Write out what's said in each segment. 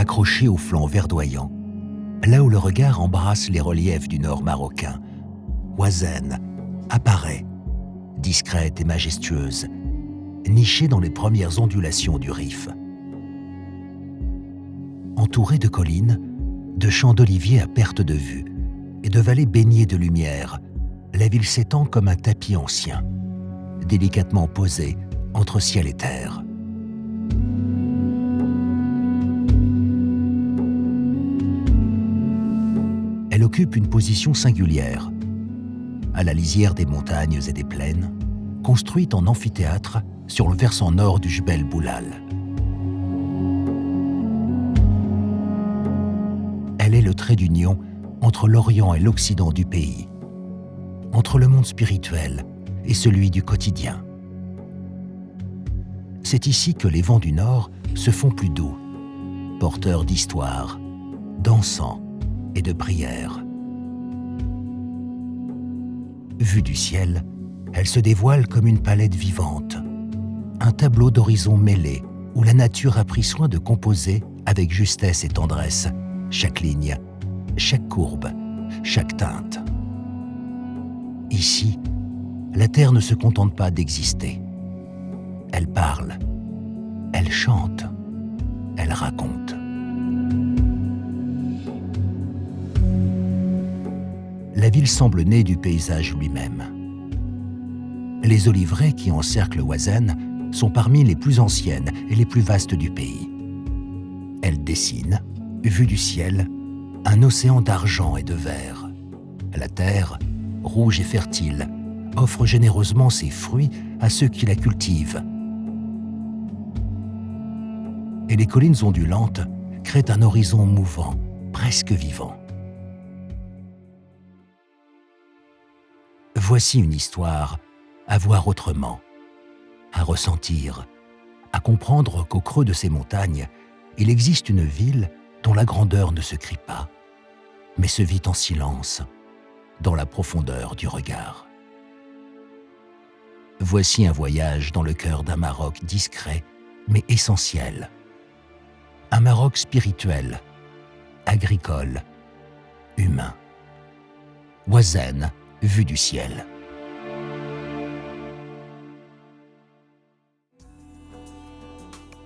accrochée au flanc verdoyant, là où le regard embrasse les reliefs du nord marocain, Ouazen apparaît, discrète et majestueuse, nichée dans les premières ondulations du Rif. Entourée de collines, de champs d'oliviers à perte de vue et de vallées baignées de lumière, la ville s'étend comme un tapis ancien, délicatement posé entre ciel et terre. Elle occupe une position singulière, à la lisière des montagnes et des plaines, construite en amphithéâtre sur le versant nord du Jbel Boulal. Elle est le trait d'union entre l'Orient et l'Occident du pays, entre le monde spirituel et celui du quotidien. C'est ici que les vents du Nord se font plus doux, porteurs d'histoire, d'encens et de prières. Vue du ciel, elle se dévoile comme une palette vivante, un tableau d'horizon mêlé où la nature a pris soin de composer avec justesse et tendresse chaque ligne, chaque courbe, chaque teinte. Ici, la terre ne se contente pas d'exister. Elle parle, elle chante, elle raconte. La ville semble née du paysage lui-même. Les oliveraies qui encerclent Ouazen sont parmi les plus anciennes et les plus vastes du pays. Elles dessinent, vue du ciel, un océan d'argent et de verre. La terre, rouge et fertile, offre généreusement ses fruits à ceux qui la cultivent. Et les collines ondulantes créent un horizon mouvant, presque vivant. Voici une histoire à voir autrement, à ressentir, à comprendre qu'au creux de ces montagnes, il existe une ville dont la grandeur ne se crie pas, mais se vit en silence, dans la profondeur du regard. Voici un voyage dans le cœur d'un Maroc discret, mais essentiel. Un Maroc spirituel, agricole, humain. Ouazen, vue du ciel.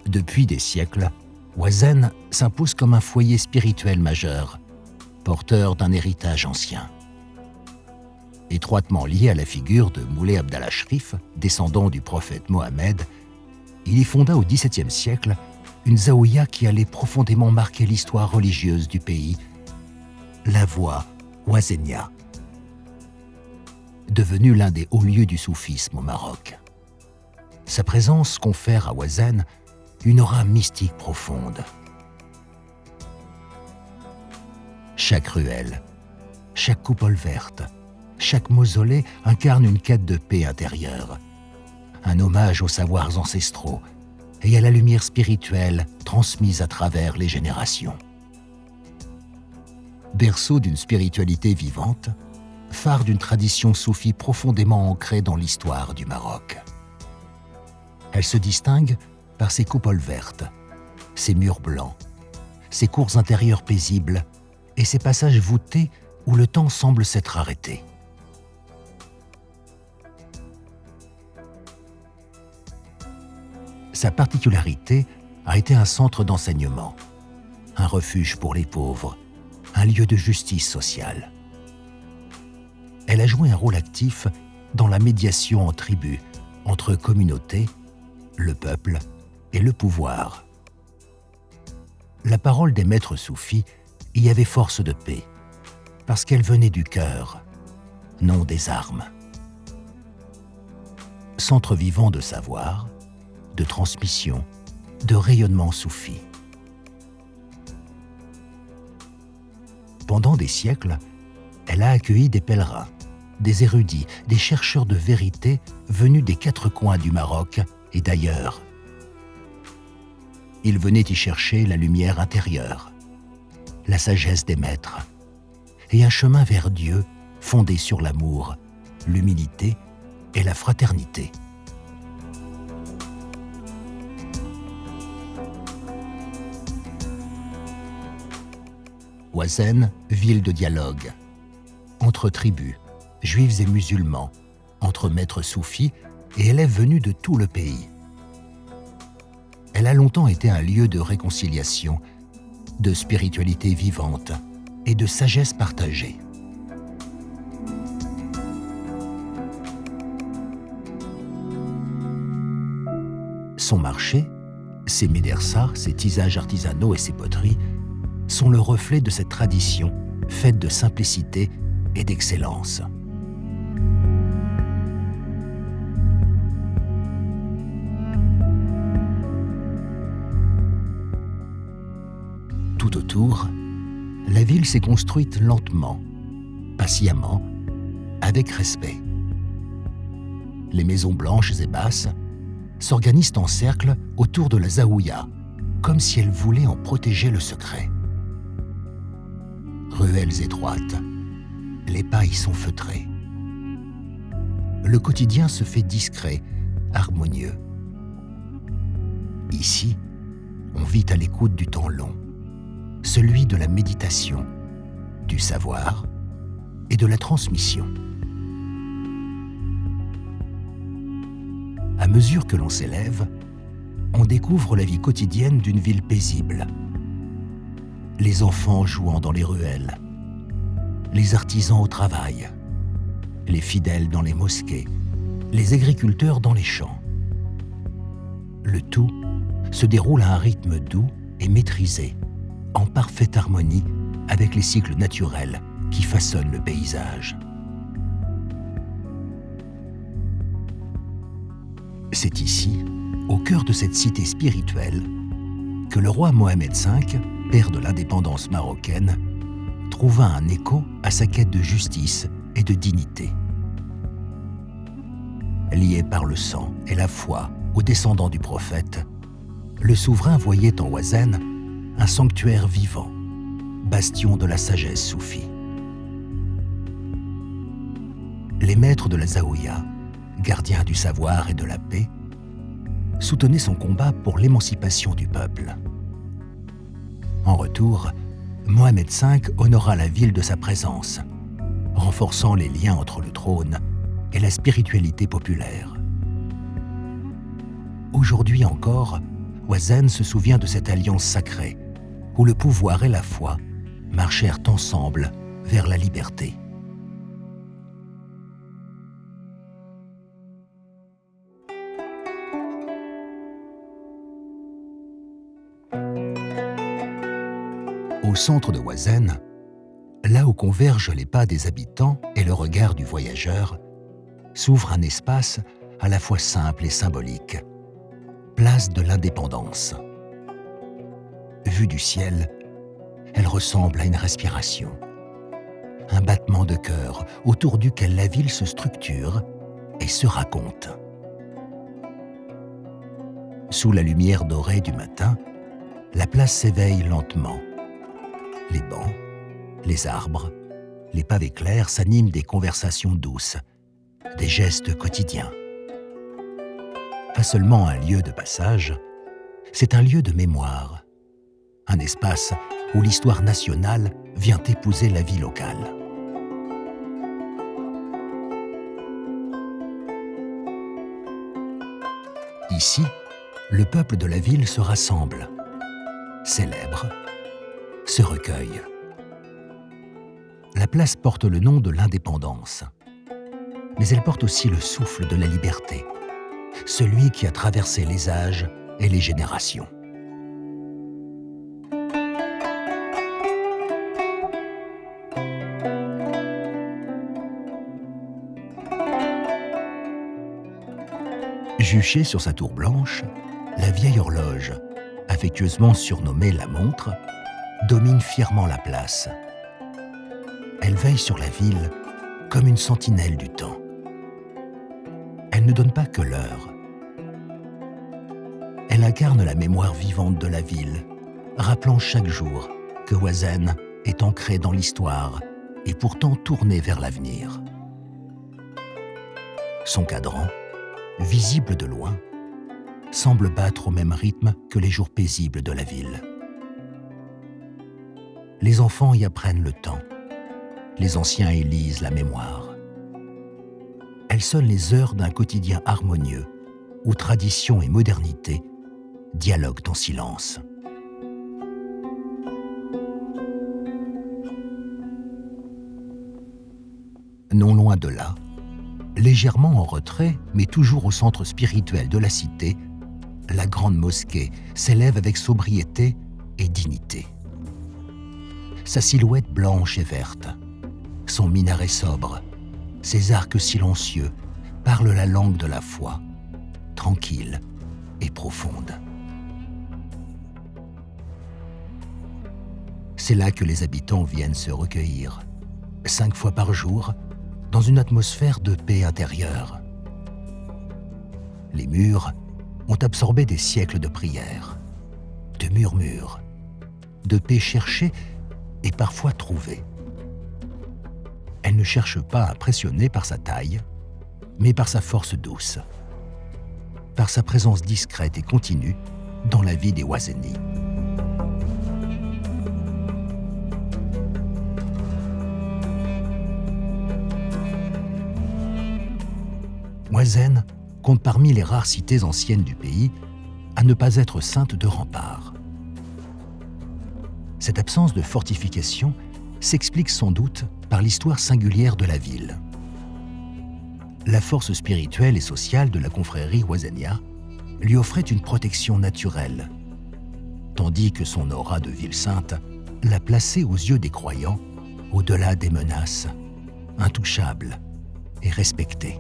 Depuis des siècles, Ouazen s'impose comme un foyer spirituel majeur, porteur d'un héritage ancien. Étroitement lié à la figure de Moulay Abdallah Cherif, descendant du prophète Mohammed, il y fonda au XVIIe siècle une zaouïa qui allait profondément marquer l'histoire religieuse du pays, la voie ouazénia, devenue l'un des hauts lieux du soufisme au Maroc. Sa présence confère à Ouazen une aura mystique profonde. Chaque ruelle, chaque coupole verte, chaque mausolée incarne une quête de paix intérieure, un hommage aux savoirs ancestraux et à la lumière spirituelle transmise à travers les générations. Berceau d'une spiritualité vivante, phare d'une tradition soufie profondément ancrée dans l'histoire du Maroc. Elle se distingue par ses coupoles vertes, ses murs blancs, ses cours intérieures paisibles et ses passages voûtés où le temps semble s'être arrêté. Sa particularité a été un centre d'enseignement, un refuge pour les pauvres, un lieu de justice sociale. Elle a joué un rôle actif dans la médiation en tribus entre communautés, le peuple et le pouvoir. La parole des maîtres soufis y avait force de paix, parce qu'elle venait du cœur, non des armes. Centre vivant de savoir, de transmission, de rayonnement soufi. Pendant des siècles, elle a accueilli des pèlerins, des érudits, des chercheurs de vérité venus des quatre coins du Maroc et d'ailleurs. Ils venaient y chercher la lumière intérieure, la sagesse des maîtres et un chemin vers Dieu fondé sur l'amour, l'humilité et la fraternité. Oisen, ville de dialogue. Entre tribus, juifs et musulmans, entre maîtres soufis et élèves venus de tout le pays. Elle a longtemps été un lieu de réconciliation, de spiritualité vivante et de sagesse partagée. Son marché, ses médersas, ses tisages artisanaux et ses poteries sont le reflet de cette tradition faite de simplicité et d'excellence. Tout autour, la ville s'est construite lentement, patiemment, avec respect. Les maisons blanches et basses s'organisent en cercle autour de la zaouïa, comme si elles voulaient en protéger le secret. Ruelles étroites, les pas y sont feutrés. Le quotidien se fait discret, harmonieux. Ici, on vit à l'écoute du temps long, celui de la méditation, du savoir et de la transmission. À mesure que l'on s'élève, on découvre la vie quotidienne d'une ville paisible. Les enfants jouant dans les ruelles, les artisans au travail, les fidèles dans les mosquées, les agriculteurs dans les champs. Le tout se déroule à un rythme doux et maîtrisé, en parfaite harmonie avec les cycles naturels qui façonnent le paysage. C'est ici, au cœur de cette cité spirituelle, que le roi Mohamed V, père de l'indépendance marocaine, trouva un écho à sa quête de justice et de dignité. Lié par le sang et la foi aux descendants du prophète, le souverain voyait en Oisen un sanctuaire vivant, bastion de la sagesse soufie. Les maîtres de la zaouïa, gardiens du savoir et de la paix, soutenaient son combat pour l'émancipation du peuple. En retour, Mohamed V honora la ville de sa présence, renforçant les liens entre le trône et la spiritualité populaire. Aujourd'hui encore, Oisen se souvient de cette alliance sacrée, où le pouvoir et la foi marchèrent ensemble vers la liberté. Au centre de Oisen, là où convergent les pas des habitants et le regard du voyageur, s'ouvre un espace à la fois simple et symbolique, place de l'Indépendance. Vue du ciel, elle ressemble à une respiration, un battement de cœur autour duquel la ville se structure et se raconte. Sous la lumière dorée du matin, la place s'éveille lentement. Les bancs, les arbres, les pavés clairs s'animent des conversations douces, des gestes quotidiens. Pas seulement un lieu de passage, c'est un lieu de mémoire, un espace où l'histoire nationale vient épouser la vie locale. Ici, le peuple de la ville se rassemble, célèbre, se recueille. La place porte le nom de l'indépendance, mais elle porte aussi le souffle de la liberté, celui qui a traversé les âges et les générations. Juchée sur sa tour blanche, la vieille horloge, affectueusement surnommée la montre, domine fièrement la place. Elle veille sur la ville comme une sentinelle du temps. Elle ne donne pas que l'heure. Elle incarne la mémoire vivante de la ville, rappelant chaque jour que Oisen est ancrée dans l'histoire et pourtant tournée vers l'avenir. Son cadran, visible de loin, semble battre au même rythme que les jours paisibles de la ville. les enfants y apprennent le temps. Les anciens y lisent la mémoire. Elles sonnent les heures d'un quotidien harmonieux où tradition et modernité dialoguent en silence. Non loin de là, légèrement en retrait, mais toujours au centre spirituel de la cité, la grande mosquée s'élève avec sobriété et dignité. Sa silhouette blanche et verte, son minaret sobre, ses arcs silencieux parlent la langue de la foi, tranquille et profonde. C'est là que les habitants viennent se recueillir, 5 fois par jour, dans une atmosphère de paix intérieure. Les murs ont absorbé des siècles de prières, de murmures, de paix cherchée et parfois trouvée. Elle ne cherche pas à impressionner par sa taille, mais par sa force douce, par sa présence discrète et continue dans la vie des Ouazénis. Ouazen compte parmi les rares cités anciennes du pays à ne pas être ceinte de remparts. Cette absence de fortification s'explique sans doute par l'histoire singulière de la ville. La force spirituelle et sociale de la confrérie Ouazénia lui offrait une protection naturelle, tandis que son aura de ville sainte la plaçait aux yeux des croyants au-delà des menaces, intouchable et respectée.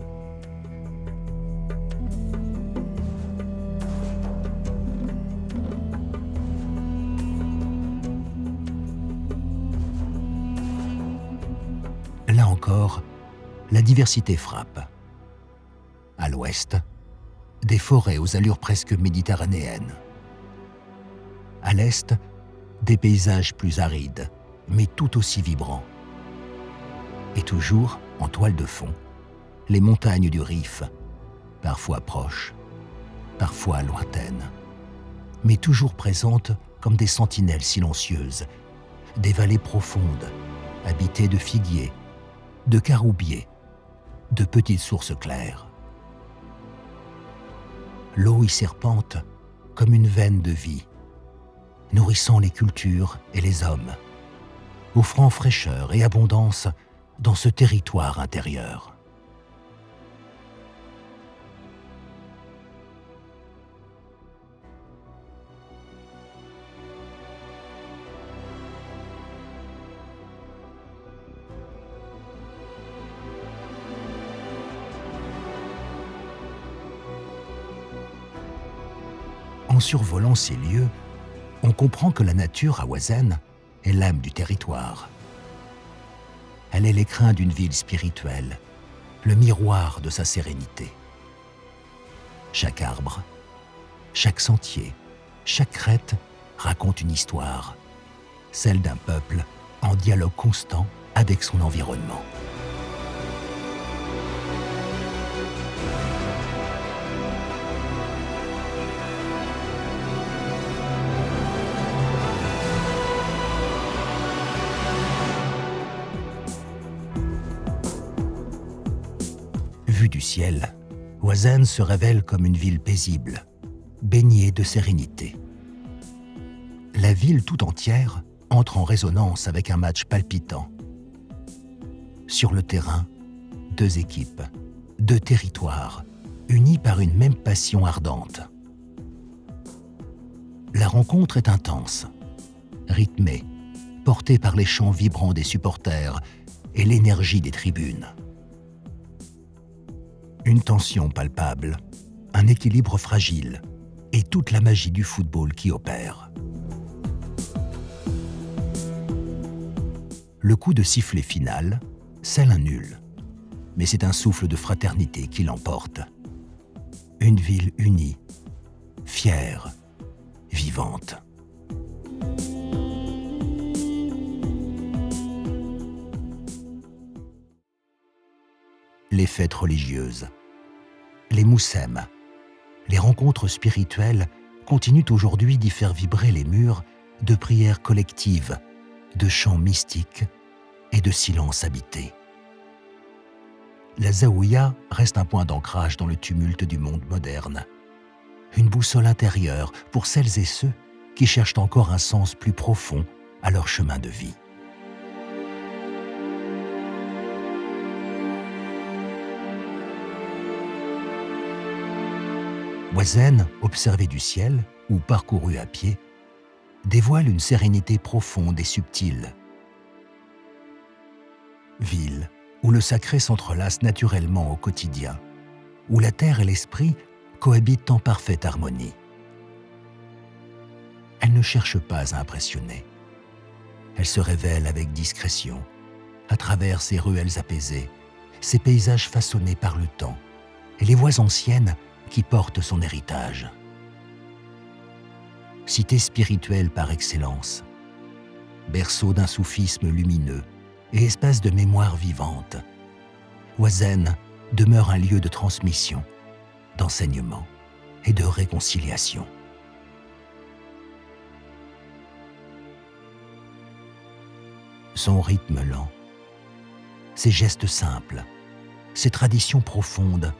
Là encore, la diversité frappe. À l'ouest, des forêts aux allures presque méditerranéennes. À l'est, des paysages plus arides, mais tout aussi vibrants. Et toujours, en toile de fond, les montagnes du Rif, parfois proches, parfois lointaines, mais toujours présentes comme des sentinelles silencieuses, des vallées profondes, habitées de figuiers, de caroubiers, de petites sources claires. L'eau y serpente comme une veine de vie, nourrissant les cultures et les hommes, offrant fraîcheur et abondance dans ce territoire intérieur. En survolant ces lieux, on comprend que la nature à Ouazen est l'âme du territoire. Elle est l'écrin d'une ville spirituelle, le miroir de sa sérénité. Chaque arbre, chaque sentier, chaque crête raconte une histoire, celle d'un peuple en dialogue constant avec son environnement. Vue du ciel, Ouazen se révèle comme une ville paisible, baignée de sérénité. La ville tout entière entre en résonance avec un match palpitant. Sur le terrain, 2 équipes, 2 territoires, unis par une même passion ardente. La rencontre est intense, rythmée, portée par les chants vibrants des supporters et l'énergie des tribunes. Une tension palpable, un équilibre fragile et toute la magie du football qui opère. Le coup de sifflet final scelle un nul, mais c'est un souffle de fraternité qui l'emporte. Une ville unie, fière, vivante. Les fêtes religieuses, les moussèmes, les rencontres spirituelles continuent aujourd'hui d'y faire vibrer les murs de prières collectives de chants mystiques et de silences habités. La Zaouïa reste un point d'ancrage dans le tumulte du monde moderne, une boussole intérieure pour celles et ceux qui cherchent encore un sens plus profond à leur chemin de vie. Ouazen, observé du ciel ou parcouru à pied, dévoile une sérénité profonde et subtile. Ville où le sacré s'entrelace naturellement au quotidien, où la terre et l'esprit cohabitent en parfaite harmonie. Elle ne cherche pas à impressionner. Elle se révèle avec discrétion, à travers ses ruelles apaisées, ses paysages façonnés par le temps et les voies anciennes qui portent son héritage. Cité spirituelle par excellence, berceau d'un soufisme lumineux et espace de mémoire vivante, Ouazen demeure un lieu de transmission, d'enseignement et de réconciliation. Son rythme lent, ses gestes simples, ses traditions profondes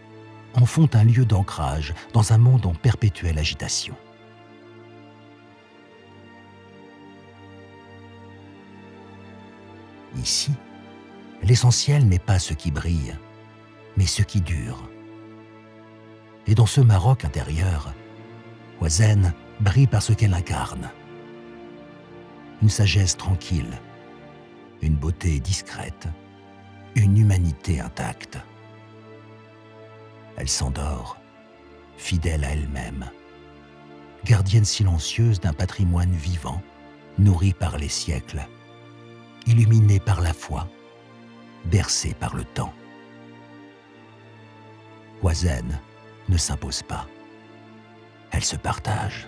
en font un lieu d'ancrage dans un monde en perpétuelle agitation. Ici, l'essentiel n'est pas ce qui brille, mais ce qui dure. Et dans ce Maroc intérieur, Ouazen brille par ce qu'elle incarne. Une sagesse tranquille, une beauté discrète, une humanité intacte. Elle s'endort, fidèle à elle-même, gardienne silencieuse d'un patrimoine vivant, nourri par les siècles, illuminée par la foi, bercée par le temps. Ouazen ne s'impose pas, elle se partage.